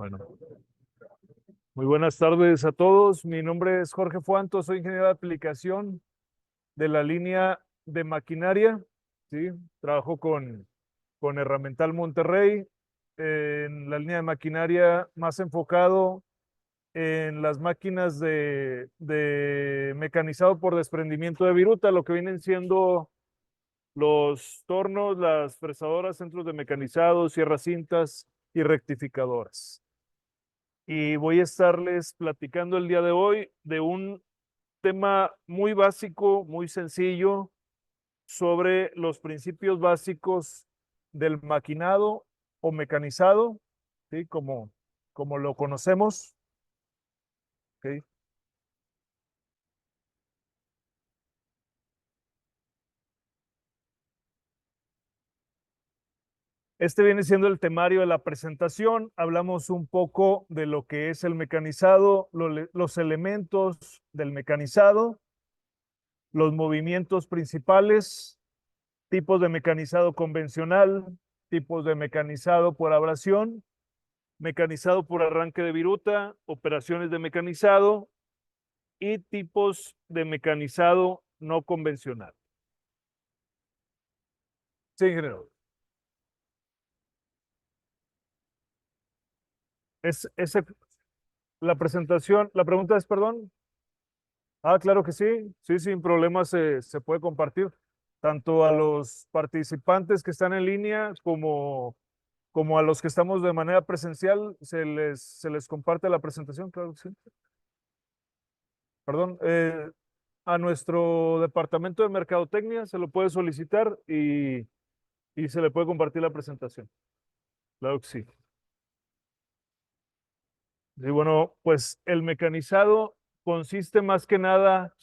Bueno, muy buenas tardes a todos. Mi nombre es Jorge Fuanto, soy ingeniero de aplicación de la línea de maquinaria, ¿sí? Trabajo con Herramental Monterrey, en la línea de maquinaria más enfocado en las máquinas de mecanizado por desprendimiento de viruta, lo que vienen siendo los tornos, las fresadoras, centros de mecanizado, sierras cintas y rectificadoras. Y voy a estarles platicando el día de hoy de un tema muy básico, muy sencillo, sobre los principios básicos del maquinado o mecanizado, ¿sí? Como lo conocemos, ¿ok? Este viene siendo el temario de la presentación. Hablamos un poco de lo que es el mecanizado, los elementos del mecanizado, los movimientos principales, tipos de mecanizado convencional, tipos de mecanizado por abrasión, mecanizado por arranque de viruta, operaciones de mecanizado y tipos de mecanizado no convencional. Sí, ingeniero. Es la presentación, la pregunta es, perdón. Ah, claro que sí, sí, sin problema se puede compartir tanto a los participantes que están en línea como a los que estamos de manera presencial, se les comparte la presentación, claro que sí. Perdón, a nuestro departamento de mercadotecnia se lo puede solicitar y se le puede compartir la presentación. Claro que sí. Y bueno, pues el mecanizado consiste más que nada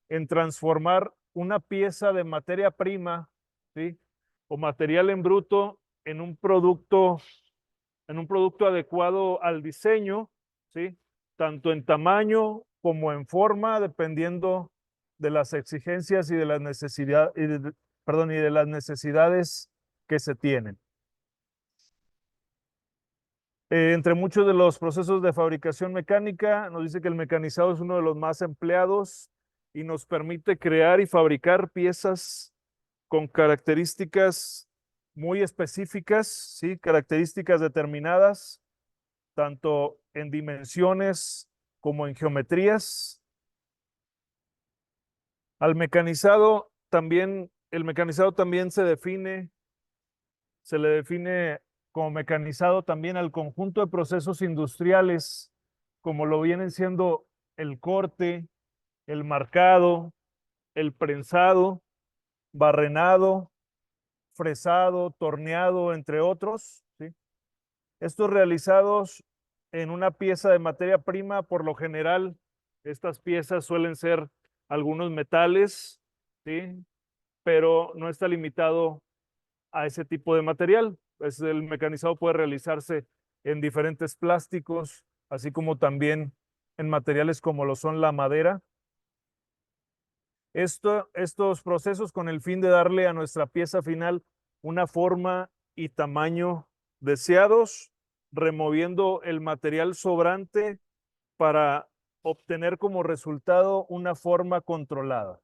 en transformar una pieza de materia prima, ¿sí? O material en bruto en un producto adecuado al diseño, ¿sí? Tanto en tamaño como en forma, dependiendo de las exigencias y de las necesidades, perdón, y de las necesidades que se tienen. Entre muchos de los procesos de fabricación mecánica, nos dice que el mecanizado es uno de los más empleados y nos permite crear y fabricar piezas con características muy específicas, ¿sí? Características determinadas, tanto en dimensiones como en geometrías. Al mecanizado también, el mecanizado también se le define como mecanizado también al conjunto de procesos industriales, como lo vienen siendo el corte, el marcado, el prensado, barrenado, fresado, torneado, entre otros, ¿sí? Estos realizados en una pieza de materia prima, por lo general, estas piezas suelen ser algunos metales, ¿sí? Pero no está limitado a ese tipo de material. Pues el mecanizado puede realizarse en diferentes plásticos, así como también en materiales como lo son la madera. Estos procesos con el fin de darle a nuestra pieza final una forma y tamaño deseados, removiendo el material sobrante para obtener como resultado una forma controlada.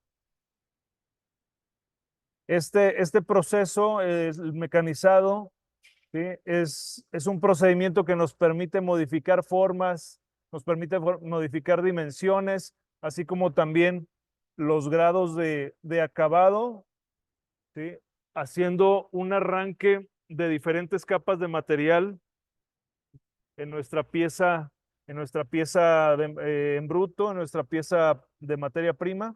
Este proceso, el mecanizado, ¿sí? Es un procedimiento que nos permite modificar formas, nos permite modificar dimensiones, así como también los grados de acabado, ¿sí? Haciendo un arranque de diferentes capas de material en nuestra pieza, en bruto, en nuestra pieza de materia prima.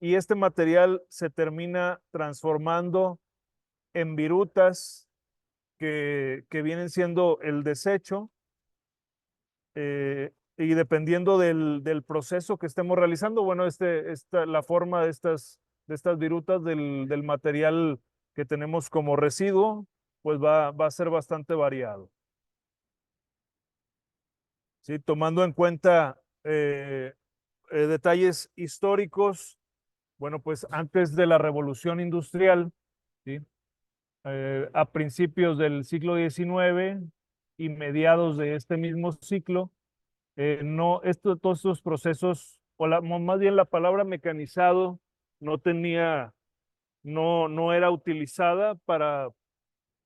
Y este material se termina transformando en virutas que vienen siendo el desecho, y dependiendo del proceso que estemos realizando, bueno, la forma de estas virutas del material que tenemos como residuo, pues va a ser bastante variado. ¿Sí? Tomando en cuenta detalles históricos, bueno, pues antes de la revolución industrial, ¿sí? A principios del siglo XIX, y mediados de este mismo ciclo, todos estos procesos, más bien la palabra mecanizado no tenía, no era utilizada para,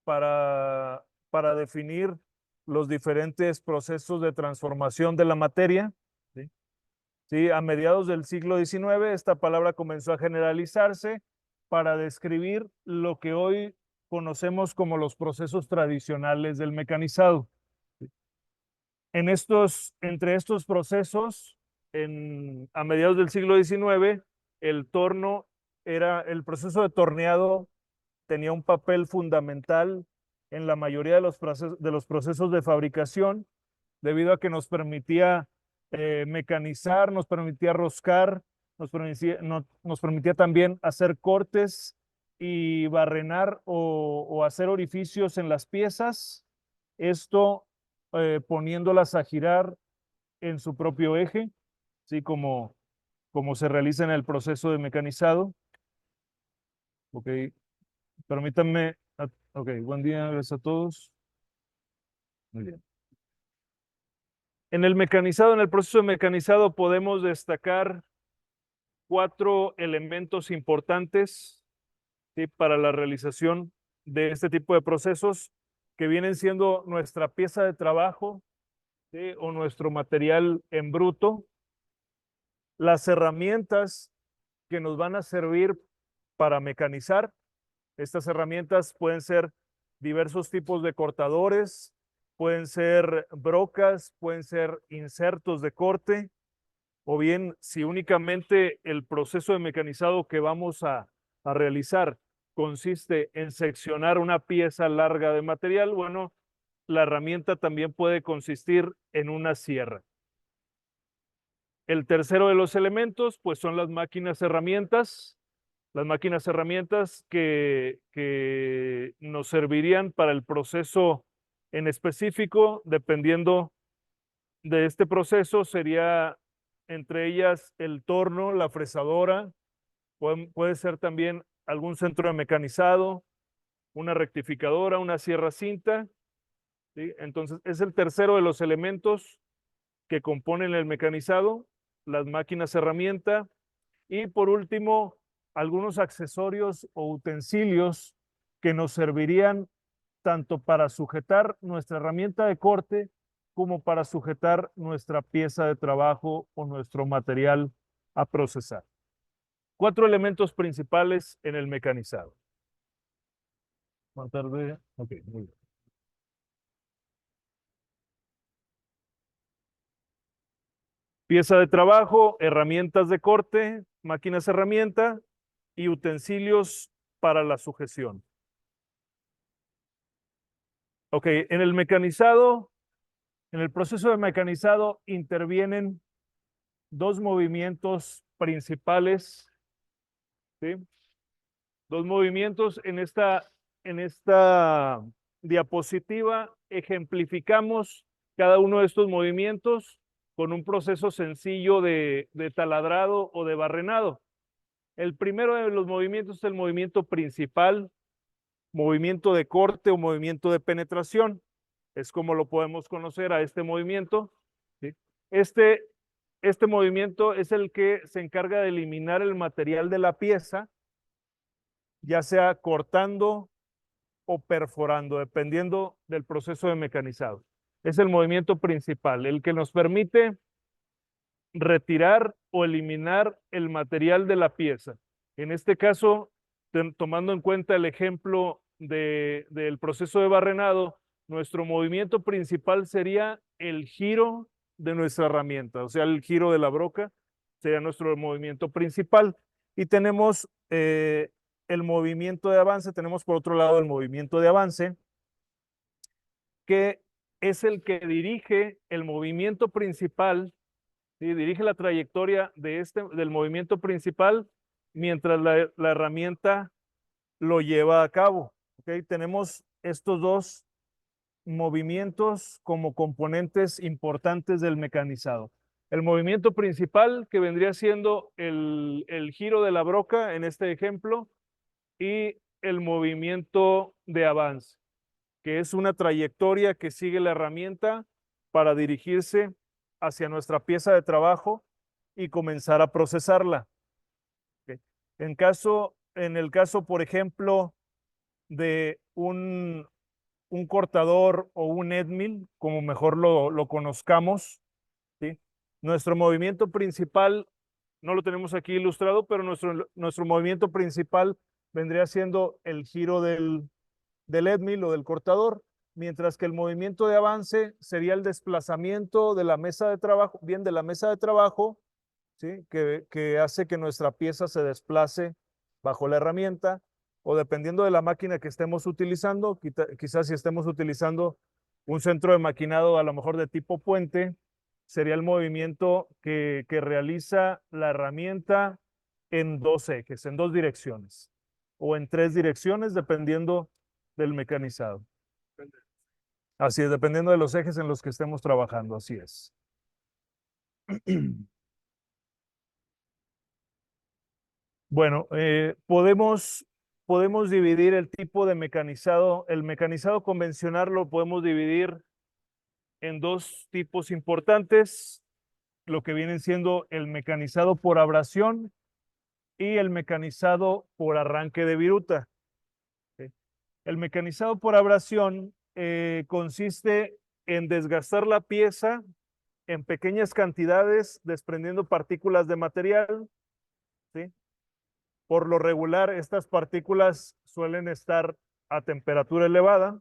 para definir los diferentes procesos de transformación de la materia. ¿Sí? Sí, a mediados del siglo XIX, esta palabra comenzó a generalizarse para describir lo que hoy conocemos como los procesos tradicionales del mecanizado. Entre estos procesos, a mediados del siglo XIX, el proceso de torneado tenía un papel fundamental en la mayoría de los procesos de fabricación, debido a que nos permitía mecanizar, nos permitía roscar, nos permitía también hacer cortes y barrenar o hacer orificios en las piezas, esto poniéndolas a girar en su propio eje, así como se realiza en el proceso de mecanizado. Ok, permítanme. Ok, buen día, gracias a todos. Muy bien. En el proceso de mecanizado podemos destacar 4 elementos importantes, ¿sí?, para la realización de este tipo de procesos, que vienen siendo nuestra pieza de trabajo, ¿sí?, o nuestro material en bruto, las herramientas que nos van a servir para mecanizar. Estas herramientas pueden ser diversos tipos de cortadores, pueden ser brocas, pueden ser insertos de corte, o bien si únicamente el proceso de mecanizado que vamos a realizar consiste en seccionar una pieza larga de material, bueno, la herramienta también puede consistir en una sierra. El tercero de los elementos, pues son las máquinas herramientas que nos servirían para el proceso en específico. Dependiendo de este proceso, sería entre ellas el torno, la fresadora, puede ser también algún centro de mecanizado, una rectificadora, una sierra cinta, ¿sí? Entonces, es el tercero de los elementos que componen el mecanizado, las máquinas herramienta, y por último, algunos accesorios o utensilios que nos servirían tanto para sujetar nuestra herramienta de corte como para sujetar nuestra pieza de trabajo o nuestro material a procesar. 4 elementos principales en el mecanizado. Más tarde, ok, muy bien. Pieza de trabajo, herramientas de corte, máquinas herramienta y utensilios para la sujeción. Ok, en el proceso de mecanizado intervienen 2 movimientos principales, ¿sí? 2 movimientos. En esta diapositiva ejemplificamos cada uno de estos movimientos con un proceso sencillo de taladrado o de barrenado. El primero de los movimientos es el movimiento principal, movimiento de corte o movimiento de penetración. Es como lo podemos conocer a este movimiento, ¿sí? Este movimiento es el que se encarga de eliminar el material de la pieza, ya sea cortando o perforando, dependiendo del proceso de mecanizado. Es el movimiento principal, el que nos permite retirar o eliminar el material de la pieza. En este caso, tomando en cuenta el ejemplo del proceso de barrenado, nuestro movimiento principal sería el giro de nuestra herramienta, o sea, el giro de la broca sería nuestro movimiento principal. Y tenemos el movimiento de avance, tenemos por otro lado el movimiento de avance, que es el que dirige el movimiento principal, ¿sí? Dirige la trayectoria del movimiento principal mientras la herramienta lo lleva a cabo. ¿Okay? Tenemos estos 2 movimientos como componentes importantes del mecanizado. El movimiento principal, que vendría siendo el giro de la broca en este ejemplo, y el movimiento de avance. que es una trayectoria que sigue la herramienta para dirigirse hacia nuestra pieza de trabajo y comenzar a procesarla. ¿Ok? En el caso, por ejemplo, de un cortador o un Edmill, como mejor lo conozcamos, ¿sí? Nuestro movimiento principal, no lo tenemos aquí ilustrado, pero nuestro movimiento principal vendría siendo el giro del Edmill o del cortador, mientras que el movimiento de avance sería el desplazamiento de la mesa de trabajo, bien de la mesa de trabajo, ¿sí? Que hace que nuestra pieza se desplace bajo la herramienta, o dependiendo de la máquina que estemos utilizando, quizás si estemos utilizando un centro de maquinado a lo mejor de tipo puente, sería el movimiento que realiza la herramienta en dos ejes, en dos direcciones, o en tres direcciones, dependiendo del mecanizado. Así es, dependiendo de los ejes en los que estemos trabajando, así es. Bueno, podemos dividir el tipo de mecanizado. El mecanizado convencional lo podemos dividir en dos tipos importantes, lo que vienen siendo el mecanizado por abrasión y el mecanizado por arranque de viruta. ¿Sí? El mecanizado por abrasión consiste en desgastar la pieza en pequeñas cantidades, desprendiendo partículas de material, ¿sí? Por lo regular, estas partículas suelen estar a temperatura elevada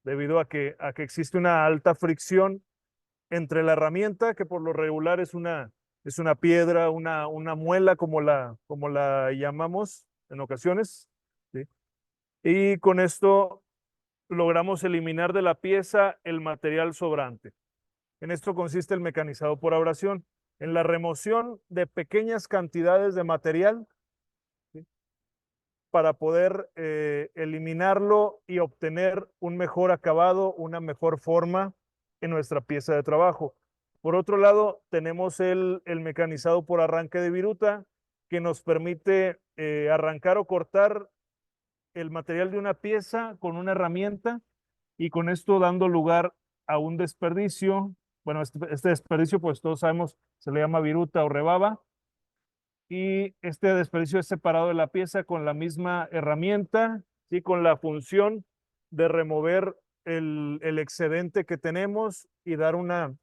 debido a que existe una alta fricción entre la herramienta, que por lo regular es una piedra, una muela, como la llamamos en ocasiones, ¿sí? Y con esto logramos eliminar de la pieza el material sobrante. En esto consiste el mecanizado por abrasión, en la remoción de pequeñas cantidades de material, ¿sí? Para poder eliminarlo y obtener un mejor acabado, una mejor forma en nuestra pieza de trabajo. Por otro lado, tenemos el mecanizado por arranque de viruta, que nos permite arrancar o cortar el material de una pieza con una herramienta y con esto dando lugar a un desperdicio. Bueno, este desperdicio, pues todos sabemos, se le llama viruta o rebaba, y este desperdicio es separado de la pieza con la misma herramienta, ¿sí? Con la función de remover el excedente que tenemos y dar una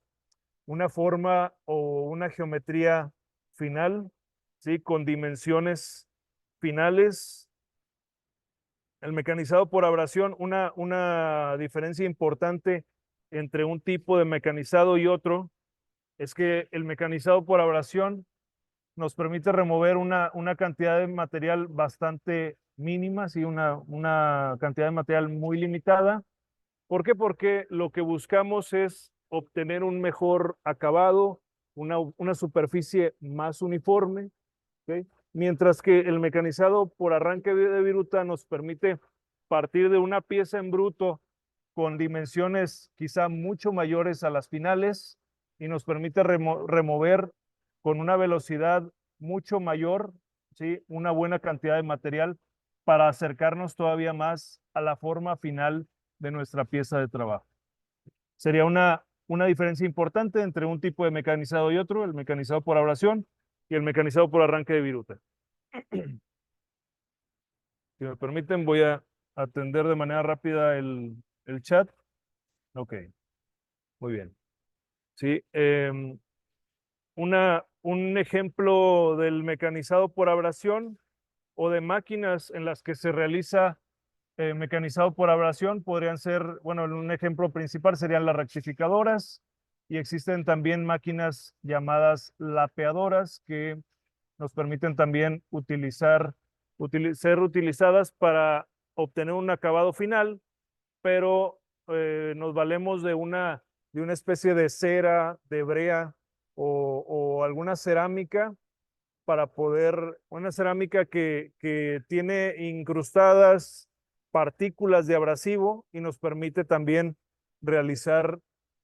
forma o una geometría final, ¿sí? Con dimensiones finales. El mecanizado por abrasión, una diferencia importante entre un tipo de mecanizado y otro es que el mecanizado por abrasión nos permite remover una cantidad de material bastante mínima, sí, una cantidad de material muy limitada. ¿Por qué? Porque lo que buscamos es obtener un mejor acabado, una superficie más uniforme, ¿ok? Mientras que el mecanizado por arranque de viruta nos permite partir de una pieza en bruto con dimensiones quizá mucho mayores a las finales y nos permite remover con una velocidad mucho mayor, ¿sí? Una buena cantidad de material para acercarnos todavía más a la forma final de nuestra pieza de trabajo. Sería una diferencia importante entre un tipo de mecanizado y otro, el mecanizado por abrasión y el mecanizado por arranque de viruta. Si me permiten, voy a atender de manera rápida el chat. Ok, muy bien. Sí, un ejemplo del mecanizado por abrasión o de máquinas en las que se realiza mecanizado por abrasión podrían ser, bueno, un ejemplo principal serían las rectificadoras, y existen también máquinas llamadas lapeadoras que nos permiten también ser utilizadas para obtener un acabado final, pero nos valemos de una especie de cera, de brea o alguna cerámica para poder, una cerámica que tiene incrustadas partículas de abrasivo y nos permite también realizar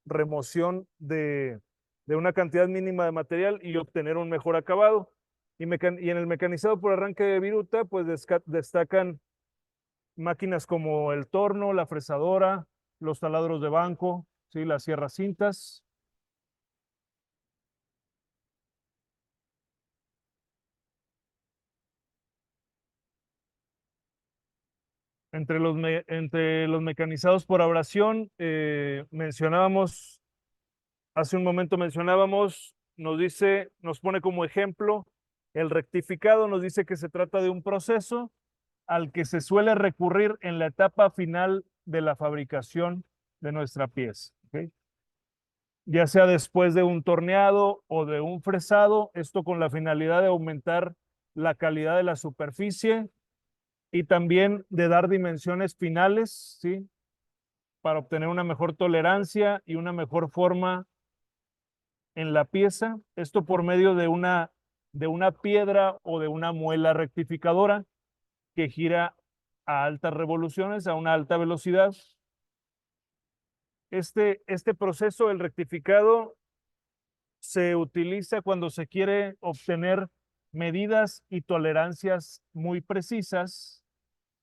remoción de una cantidad mínima de material y obtener un mejor acabado. Y en el mecanizado por arranque de viruta, pues destacan máquinas como el torno, la fresadora, los taladros de banco, ¿sí? Las sierras cintas. Entre los mecanizados por abrasión, mencionábamos, hace un momento mencionábamos, nos pone como ejemplo el rectificado, nos dice que se trata de un proceso al que se suele recurrir en la etapa final de la fabricación de nuestra pieza, ¿ok? Ya sea después de un torneado o de un fresado, esto con la finalidad de aumentar la calidad de la superficie y también de dar dimensiones finales, ¿sí? Para obtener una mejor tolerancia y una mejor forma en la pieza. Esto por medio de una piedra o de una muela rectificadora que gira a altas revoluciones, a una alta velocidad. Este proceso, el rectificado, se utiliza cuando se quiere obtener medidas y tolerancias muy precisas,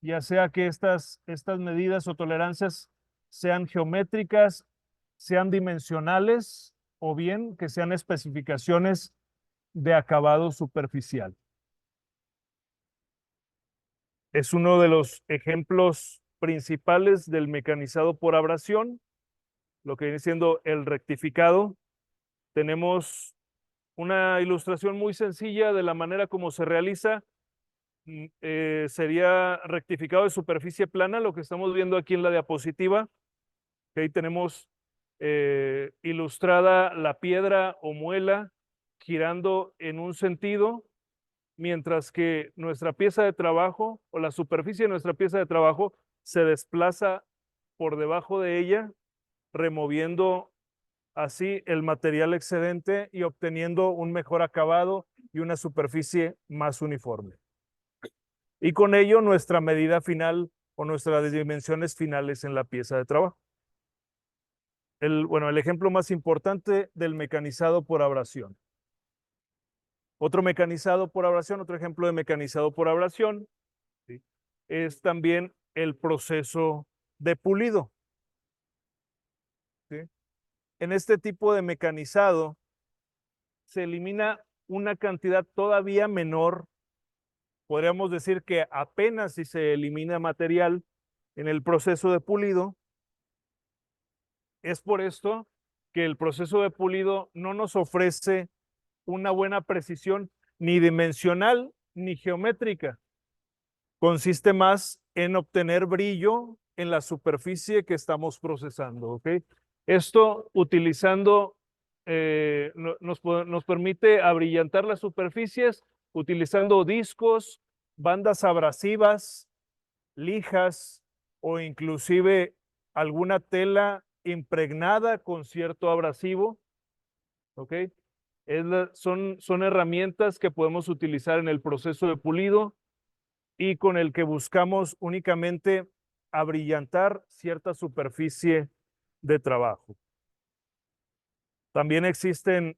ya sea que estas medidas o tolerancias sean geométricas, sean dimensionales o bien que sean especificaciones de acabado superficial. Es uno de los ejemplos principales del mecanizado por abrasión, lo que viene siendo el rectificado. Tenemos una ilustración muy sencilla de la manera como se realiza. Sería rectificado de superficie plana, lo que estamos viendo aquí en la diapositiva. Ahí tenemos ilustrada la piedra o muela girando en un sentido, mientras que nuestra pieza de trabajo o la superficie de nuestra pieza de trabajo se desplaza por debajo de ella, removiendo así el material excedente y obteniendo un mejor acabado y una superficie más uniforme. Y con ello nuestra medida final o nuestras dimensiones finales en la pieza de trabajo. El ejemplo más importante del mecanizado por abrasión. Otro mecanizado por abrasión, otro ejemplo de mecanizado por abrasión, ¿sí? Es también el proceso de pulido, ¿sí? En este tipo de mecanizado se elimina una cantidad todavía menor, podríamos decir que apenas si se elimina material en el proceso de pulido. Es por esto que el proceso de pulido no nos ofrece una buena precisión ni dimensional ni geométrica. Consiste más en obtener brillo en la superficie que estamos procesando, ¿ok? Esto utilizando, nos permite abrillantar las superficies utilizando discos, bandas abrasivas, lijas o inclusive alguna tela impregnada con cierto abrasivo, ¿ok? Son herramientas que podemos utilizar en el proceso de pulido y con el que buscamos únicamente abrillantar cierta superficie de trabajo. También existen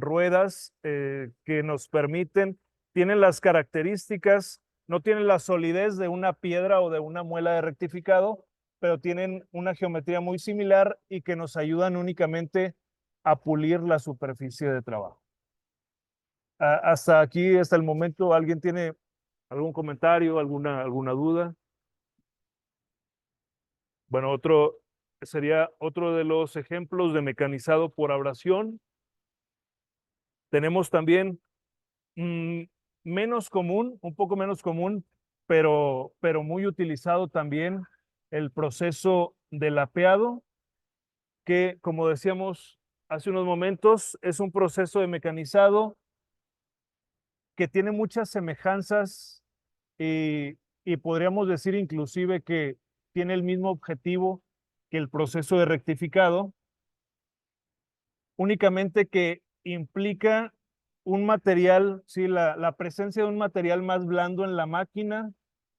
ruedas que nos permiten, tienen las características, no tienen la solidez de una piedra o de una muela de rectificado, pero tienen una geometría muy similar y que nos ayudan únicamente a pulir la superficie de trabajo. Hasta aquí, hasta el momento, ¿alguien tiene algún comentario, alguna duda? Bueno, sería otro de los ejemplos de mecanizado por abrasión. Tenemos también menos común, un poco menos común, pero muy utilizado también el proceso de lapeado, que como decíamos hace unos momentos, es un proceso de mecanizado que tiene muchas semejanzas y podríamos decir inclusive que tiene el mismo objetivo que el proceso de rectificado, únicamente que implica un material, ¿sí? La presencia de un material más blando en la máquina,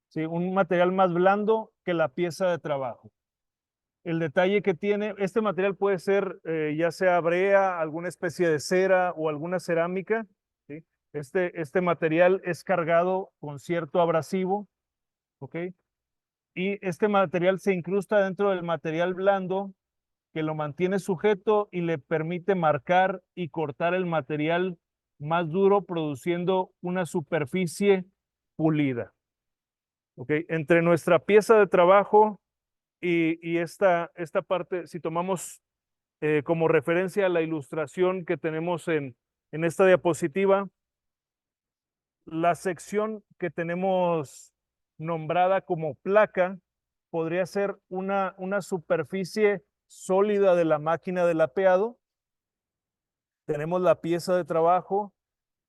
¿sí? Un material más blando que la pieza de trabajo. El detalle que tiene, este material puede ser ya sea brea, alguna especie de cera o alguna cerámica, ¿sí? Este material es cargado con cierto abrasivo ¿ok? Y este material se incrusta dentro del material blando que lo mantiene sujeto y le permite marcar y cortar el material más duro, produciendo una superficie pulida. ¿Ok? Entre nuestra pieza de trabajo y esta parte, si tomamos como referencia la ilustración que tenemos en esta diapositiva, la sección que tenemos nombrada como placa podría ser una superficie sólida de la máquina de lapeado. Tenemos la pieza de trabajo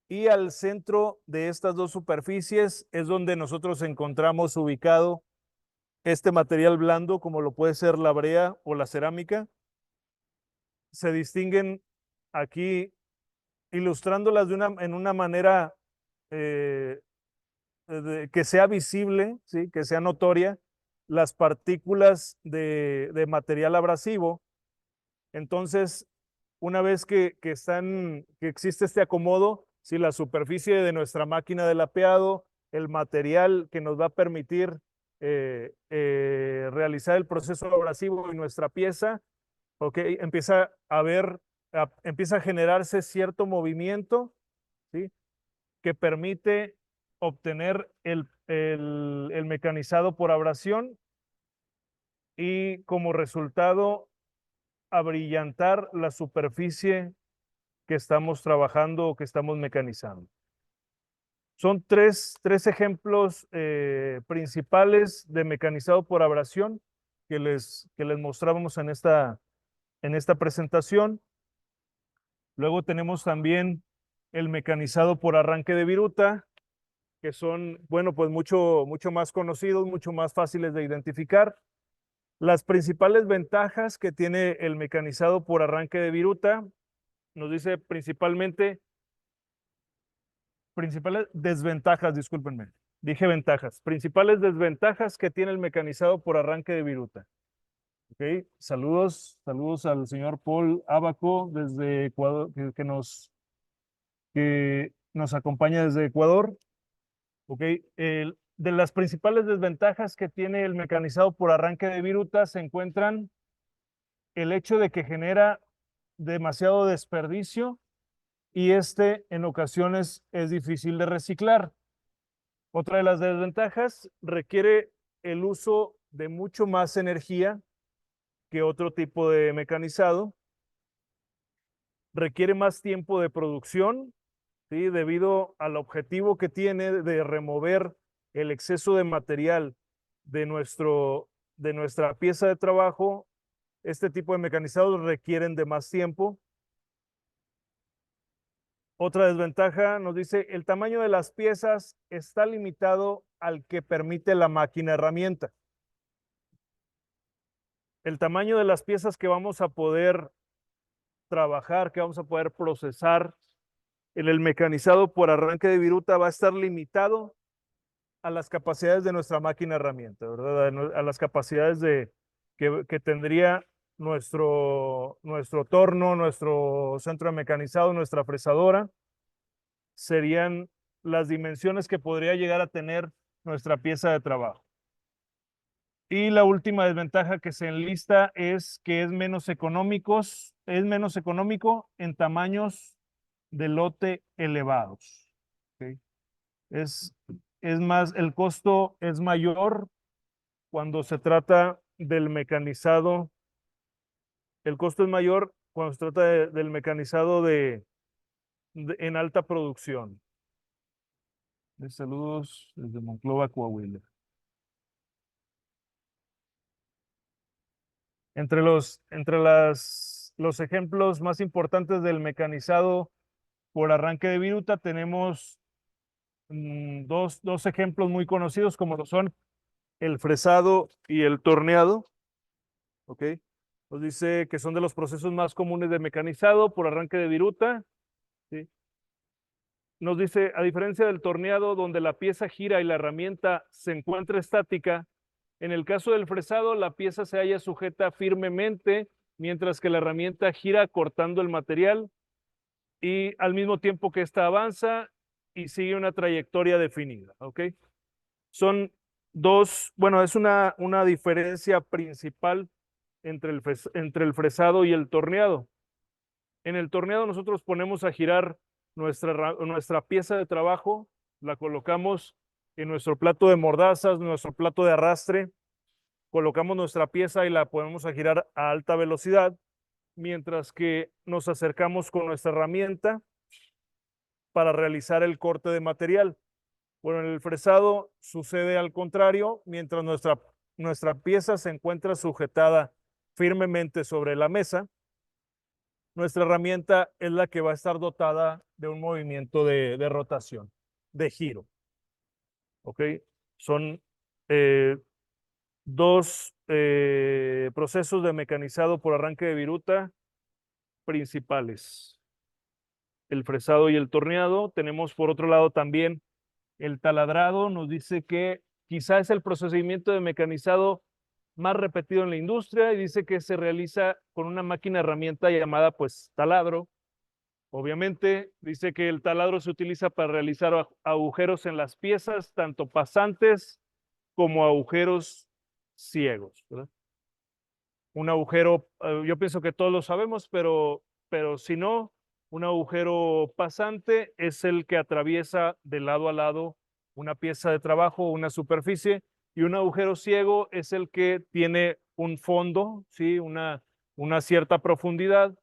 y al centro de estas dos superficies es donde nosotros encontramos ubicado este material blando, como lo puede ser la brea o la cerámica. Se distinguen aquí, ilustrándolas en una manera eh, que sea visible, ¿sí? Que sea notoria, las partículas de material abrasivo. Entonces, una vez que existe este acomodo, si la superficie de nuestra máquina de lapeado, el material que nos va a permitir realizar el proceso abrasivo y nuestra pieza, ok, empieza a generarse cierto movimiento, ¿sí? Que permite obtener el mecanizado por abrasión y como resultado abrillantar la superficie que estamos trabajando o que estamos mecanizando. Son tres ejemplos principales de mecanizado por abrasión que les mostrábamos en esta presentación. Luego tenemos también el mecanizado por arranque de viruta, que son, bueno, pues mucho más conocidos, mucho más fáciles de identificar. Las principales ventajas que tiene el mecanizado por arranque de viruta, nos dice principales desventajas, discúlpenme, dije ventajas, principales desventajas que tiene el mecanizado por arranque de viruta. Ok, saludos al señor Paul Abaco desde Ecuador, que nos acompaña desde Ecuador. Ok, de las principales desventajas que tiene el mecanizado por arranque de viruta se encuentran el hecho de que genera demasiado desperdicio y en ocasiones es difícil de reciclar. Otra de las desventajas requiere el uso de mucho más energía que otro tipo de mecanizado. Requiere más tiempo de producción, ¿sí? Debido al objetivo que tiene de remover el exceso de material de, de nuestra pieza de trabajo. Este tipo de mecanizados requieren de más tiempo. Otra desventaja nos dice, el tamaño de las piezas está limitado al que permite la máquina herramienta. El tamaño de las piezas que vamos a poder trabajar, que vamos a poder procesar en el mecanizado por arranque de viruta va a estar limitado a las capacidades de nuestra máquina herramienta, ¿verdad? A las capacidades que tendría nuestro torno, nuestro centro de mecanizado, nuestra fresadora. Serían las dimensiones que podría llegar a tener nuestra pieza de trabajo. Y la última desventaja que se enlista es que es menos económico en tamaños de lote elevados. ¿Okay? Es, el costo es mayor cuando se trata del mecanizado. El costo es mayor cuando se trata del mecanizado en alta producción. Saludos desde Monclova, Coahuila. Los ejemplos más importantes del mecanizado por arranque de viruta tenemos dos ejemplos muy conocidos como lo son el fresado y el torneado. ¿Ok? Nos dice que son de los procesos más comunes de mecanizado por arranque de viruta. ¿Sí? Nos dice, a diferencia del torneado donde la pieza gira y la herramienta se encuentra estática, en el caso del fresado la pieza se halla sujeta firmemente mientras que la herramienta gira cortando el material y al mismo tiempo que ésta avanza y sigue una trayectoria definida. ¿Ok? Son bueno, es una diferencia principal entre el fresado y el torneado. En el torneado nosotros ponemos a girar nuestra pieza de trabajo, la colocamos en nuestro plato de mordazas, nuestro plato de arrastre, colocamos nuestra pieza y la ponemos a girar a alta velocidad, mientras que nos acercamos con nuestra herramienta para realizar el corte de material. Bueno, en el fresado sucede al contrario, mientras nuestra pieza se encuentra sujetada firmemente sobre la mesa, nuestra herramienta es la que va a estar dotada de un movimiento de rotación, de giro. ¿Ok? Son eh, dos procesos de mecanizado por arranque de viruta principales. El fresado y el torneado. Tenemos por otro lado también el taladrado. Nos dice que quizá es el procedimiento de mecanizado más repetido en la industria y dice que se realiza con una máquina herramienta llamada pues taladro. Obviamente dice que el taladro se utiliza para realizar agujeros en las piezas, tanto pasantes como agujeros ciegos, ¿verdad? Un agujero, yo pienso que todos lo sabemos, pero si no, un agujero pasante es el que atraviesa de lado a lado una pieza de trabajo o una superficie, y un agujero ciego es el que tiene un fondo, ¿sí? Una cierta profundidad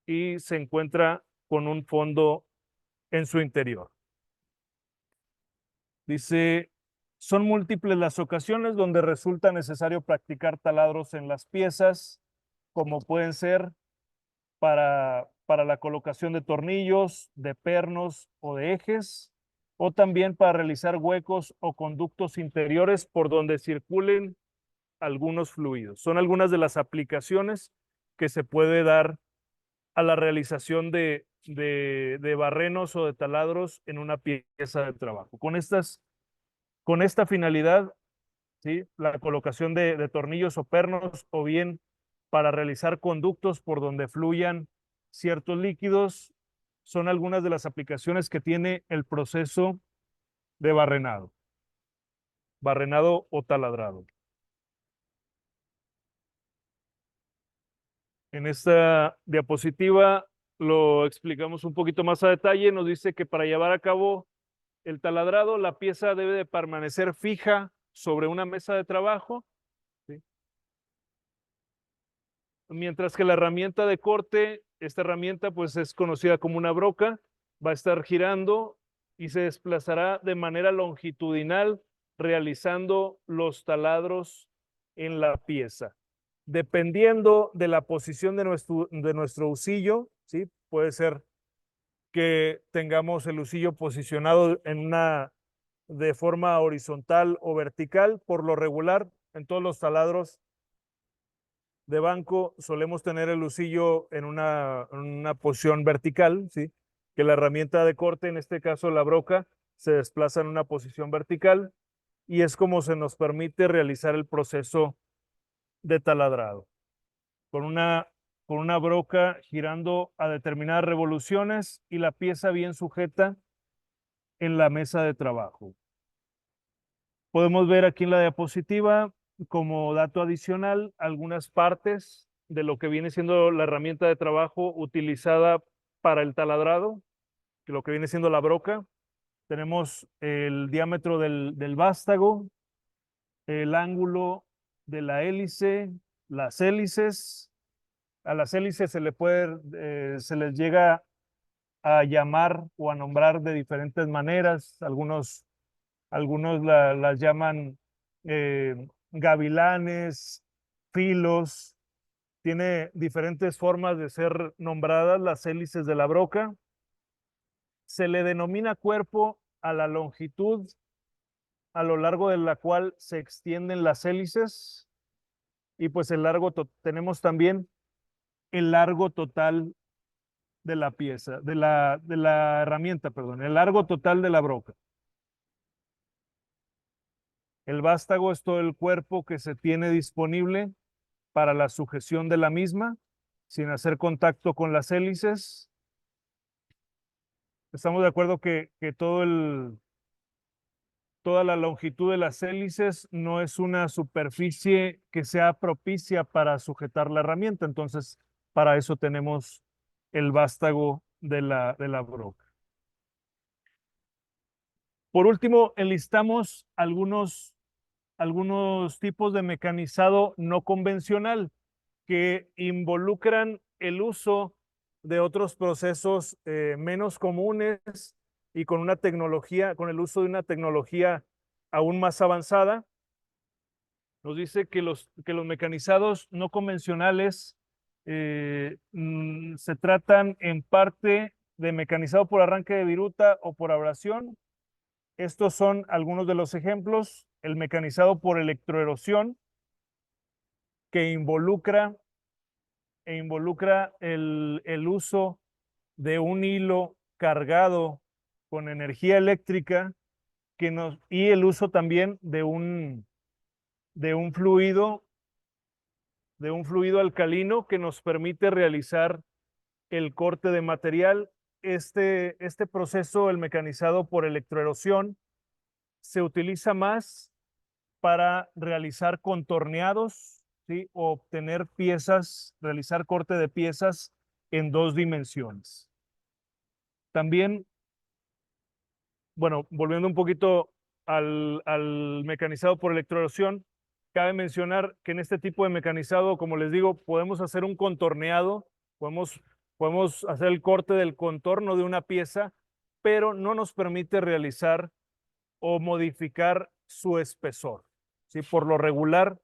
y se encuentra con un fondo en su interior. Dice, son múltiples las ocasiones donde resulta necesario practicar taladros en las piezas, como pueden ser para la colocación de tornillos, de pernos o de ejes, o también para realizar huecos o conductos interiores por donde circulen algunos fluidos. Son algunas de las aplicaciones que se puede dar a la realización de barrenos o de taladros en una pieza de trabajo. Con esta finalidad, ¿sí? La colocación de tornillos o pernos, o bien para realizar conductos por donde fluyan ciertos líquidos, son algunas de las aplicaciones que tiene el proceso de barrenado o taladrado. En esta diapositiva lo explicamos un poquito más a detalle. Nos dice que para llevar a cabo el taladrado, la pieza debe de permanecer fija sobre una mesa de trabajo, ¿sí? Mientras que la herramienta de corte, esta herramienta pues es conocida como una broca, va a estar girando y se desplazará de manera longitudinal realizando los taladros en la pieza. Dependiendo de la posición de nuestro husillo, ¿sí? Puede ser que tengamos el husillo posicionado de forma horizontal o vertical. Por lo regular, en todos los taladros de banco solemos tener el husillo en una posición vertical, ¿sí? Que la herramienta de corte, en este caso la broca, se desplaza en una posición vertical y es como se nos permite realizar el proceso de taladrado. Con con una broca girando a determinadas revoluciones y la pieza bien sujeta en la mesa de trabajo. Podemos ver aquí en la diapositiva, como dato adicional, algunas partes de lo que viene siendo la herramienta de trabajo utilizada para el taladrado, lo que viene siendo la broca. Tenemos el diámetro del vástago, el ángulo de la hélice, las hélices. A las hélices se les llega a llamar o a nombrar de diferentes maneras. Algunos las llaman gavilanes, filos. Tiene diferentes formas de ser nombradas las hélices de la broca. Se le denomina cuerpo a la longitud a lo largo de la cual se extienden las hélices, y pues tenemos también el largo total de la pieza, de la herramienta, perdón, el largo total de la broca. El vástago es todo el cuerpo que se tiene disponible para la sujeción de la misma, sin hacer contacto con las hélices. Estamos de acuerdo que todo toda la longitud de las hélices no es una superficie que sea propicia para sujetar la herramienta. Entonces, para eso tenemos el vástago de la broca. Por último, enlistamos algunos tipos de mecanizado no convencional que involucran el uso de otros procesos menos comunes y con una tecnología, con el uso de una tecnología aún más avanzada. Nos dice que los mecanizados no convencionales se tratan en parte de mecanizado por arranque de viruta o por abrasión. Estos son algunos de los ejemplos. El mecanizado por electroerosión, que involucra el uso de un hilo cargado con energía eléctrica y el uso también de un fluido, alcalino que nos permite realizar el corte de material. Este proceso, el mecanizado por electroerosión, se utiliza más para realizar contorneados, ¿sí? O obtener piezas, realizar corte de piezas en 2 dimensiones. También, bueno, volviendo un poquito al mecanizado por electroerosión, cabe mencionar que en este tipo de mecanizado, como les digo, podemos hacer un contorneado, podemos hacer el corte del contorno de una pieza, pero no nos permite realizar o modificar su espesor. ¿Sí? Por lo regular,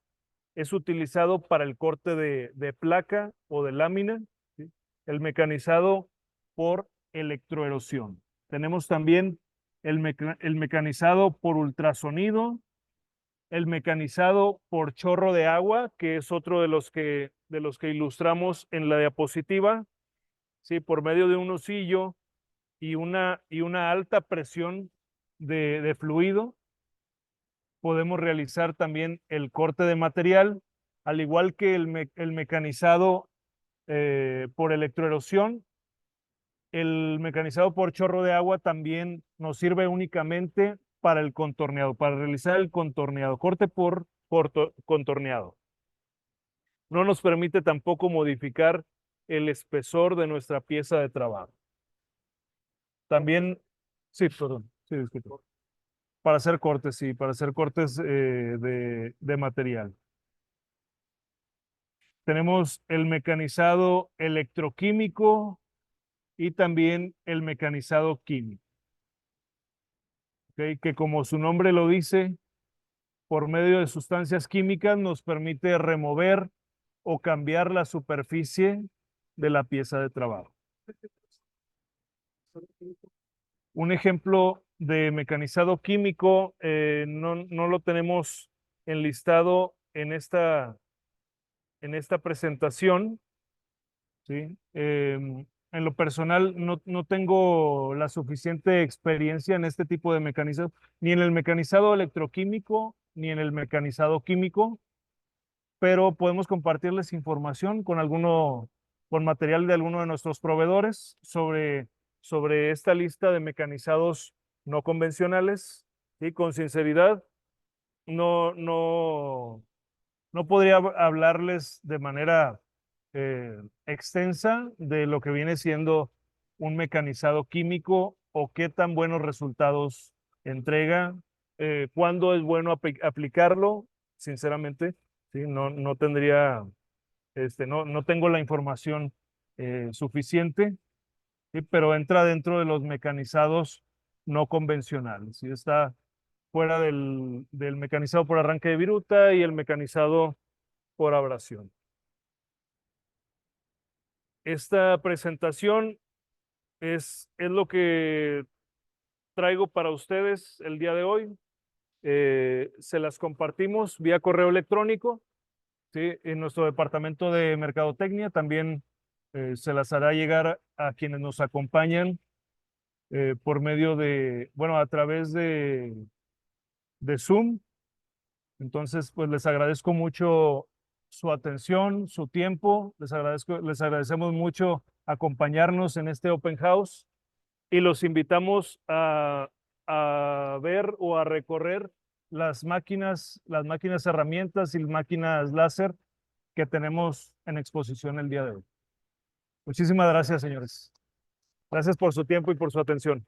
es utilizado para el corte de placa o de lámina, ¿sí? El mecanizado por electroerosión. Tenemos también el mecanizado por ultrasonido, el mecanizado por chorro de agua, que es otro de los que ilustramos en la diapositiva, ¿sí? Por medio de un osillo y una alta presión de fluido, podemos realizar también el corte de material, al igual que el mecanizado por electroerosión. El mecanizado por chorro de agua también nos sirve únicamente para el contorneado, para realizar el contorneado, corte por contorneado. No nos permite tampoco modificar el espesor de nuestra pieza de trabajo. También, sí, perdón, sí, disculpe. Para hacer cortes, sí, para hacer cortes de material. Tenemos el mecanizado electroquímico y también el mecanizado químico, ¿okay? Que como su nombre lo dice, por medio de sustancias químicas nos permite remover o cambiar la superficie de la pieza de trabajo. Un ejemplo de mecanizado químico no lo tenemos enlistado en esta presentación, ¿sí? En lo personal no tengo la suficiente experiencia en este tipo de mecanizado, ni en el mecanizado electroquímico, ni en el mecanizado químico, pero podemos compartirles información con material de alguno de nuestros proveedores sobre esta lista de mecanizados no convencionales, y con sinceridad, no, no, no podría hablarles de manera extensa de lo que viene siendo un mecanizado químico o qué tan buenos resultados entrega, cuándo es bueno aplicarlo, sinceramente, ¿sí? No tendría, no tengo la información suficiente, ¿sí? Pero entra dentro de los mecanizados no convencionales, ¿sí? Está fuera del mecanizado por arranque de viruta y el mecanizado por abrasión. Esta presentación es lo que traigo para ustedes el día de hoy. Se las compartimos vía correo electrónico, ¿sí? En nuestro departamento de mercadotecnia también se las hará llegar a quienes nos acompañan por medio bueno, a través de Zoom. Entonces, pues les agradezco mucho su atención, su tiempo. Les agradecemos mucho acompañarnos en este Open House y los invitamos a ver o a recorrer las máquinas herramientas y máquinas láser que tenemos en exposición el día de hoy. Muchísimas gracias, señores. Gracias por su tiempo y por su atención.